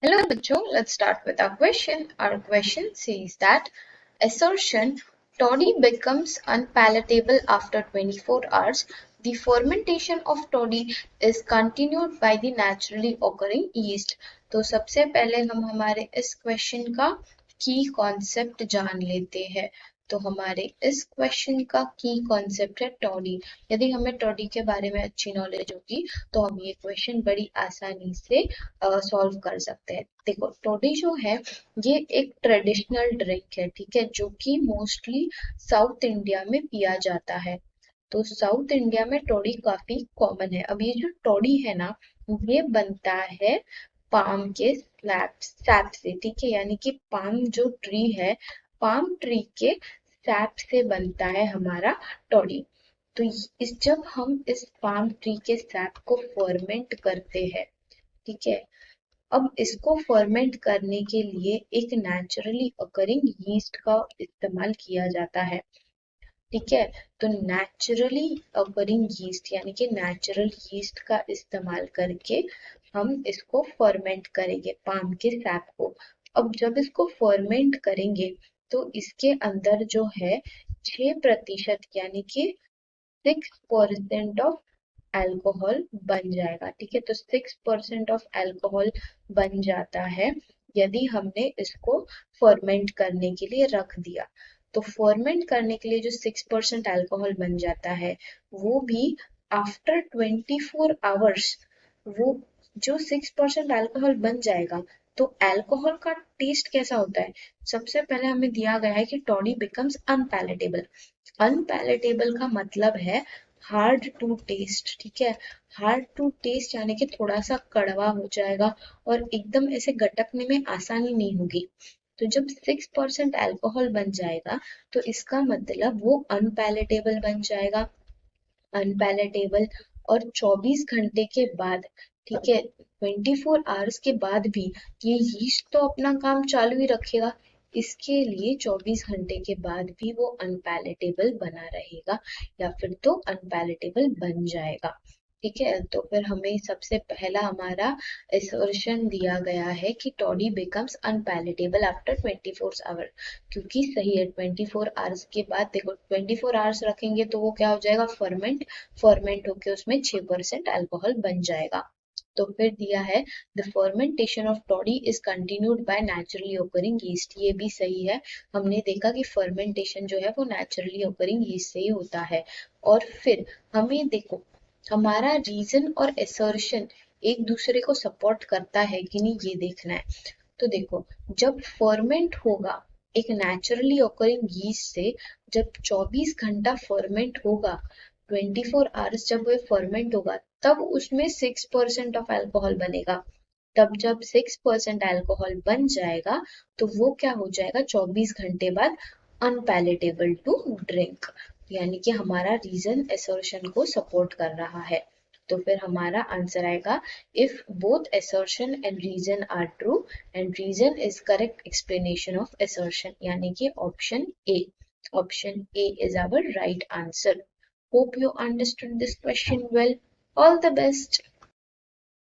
Hello बच्चों, let's start with our question. Our question says that assertion toddy becomes unpalatable after 24 hours. The fermentation of toddy is continued by the naturally occurring yeast. तो सबसे पहले हम हमारे इस question का की concept जान लेते हैं। तो हमारे इस क्वेश्चन का की कॉन्सेप्ट है टॉडी। यदि हमें टॉडी के बारे में अच्छी नॉलेज होगी तो हम ये क्वेश्चन बड़ी आसानी से सॉल्व कर सकते हैं। देखो टॉडी जो है ये एक ट्रेडिशनल ड्रिंक है, ठीक है, जो कि मोस्टली साउथ इंडिया में पिया जाता है। तो साउथ इंडिया में टॉडी काफी कॉमन है। अब ये जो टॉडी है ना, ये बनता है पाम के सैप से, ठीक है, यानी कि पाम जो ट्री है, पाम ट्री के सैप से बनता है हमारा टॉडी। तो इस जब हम इस पाम ट्री के सैप को फर्मेंट करते हैं, ठीक है, अब इसको फर्मेंट करने के लिए एक नेचुरली अकरिंग यीस्ट का इस्तेमाल किया जाता है, ठीक है। तो नेचुरली अकरिंग यीस्ट यानी कि नेचुरल यीस्ट का इस्तेमाल करके हम इसको फर्मेंट करेंगे पाम के सैप को। अब जब इसको फर्मेंट करेंगे तो इसके अंदर जो है 6% यानी कि 6% ऑफ अल्कोहल बन जाएगा, ठीक है। तो 6% ऑफ अल्कोहल बन जाता है यदि हमने इसको फर्मेंट करने के लिए रख दिया। तो फर्मेंट करने के लिए जो 6% अल्कोहल बन जाता है वो भी आफ्टर 24 आवर्स, वो जो 6% अल्कोहल बन जाएगा, तो अल्कोहल का टेस्ट कैसा होता है? सबसे पहले हमें दिया गया है कि टॉडी बिकम्स अनपैलेटेबल। अनपैलेटेबल का मतलब है हार्ड टू टेस्ट, ठीक है। हार्ड टू टेस्ट यानी कि थोड़ा सा कड़वा हो जाएगा और एकदम ऐसे गटकने में आसानी नहीं होगी। तो जब 6% अल्कोहल बन जाएगा तो इसका मतलब वो अनपैलेटेबल बन जाएगा। अनपैलेटेबल और 24 घंटे के बाद, ठीक है, 24 आवर्स के बाद भी ये यीस्ट तो अपना काम चालू ही रखेगा। इसके लिए 24 घंटे के बाद भी वो अनपैलेटेबल बना रहेगा या फिर तो अनपैलेटेबल बन जाएगा, ठीक है। तो फिर हमें सबसे पहला हमारा असर्शन दिया गया है कि toddy becomes unpalatable after 24 our, क्योंकि सही है। 24 आवर्स के बाद देखो 24 आवर्स रखेंगे तो वो क्या हो जाएगा, फर्मेंट होके उसमें 6% अल्कोहल बन जाएगा। तो फिर दिया है the fermentation of toddy is continued by naturally occurring yeast, ये भी सही है। हमने देखा कि फर्मेंटेशन जो है वो नेचुरली ओकरिंग यीस्ट से ही होता है। और फिर हमें देखो हमारा रीजन और एसर्शन एक दूसरे को सपोर्ट करता है कि नहीं, ये देखना है। तो देखो जब फर्मेंट होगा एक नेचुरली ऑकरिंग यीस्ट से, जब 24 घंटा फर्मेंट होगा, 24 आवर्स जब वो फर्मेंट होगा, तब उसमें 6% ऑफ अल्कोहल बनेगा। तब जब 6% अल्कोहल बन जाएगा तो वो क्या हो जाएगा 24 घंटे बाद, अनपैलेटेबल टू ड्रिंक, यानी कि हमारा रीजन असर्शन को सपोर्ट कर रहा है। तो फिर हमारा आंसर आएगा if both assertion and reason are true and reason is correct explanation of assertion, यानी कि option A. Option A is our right answer. Hope you understood this question well. All the best.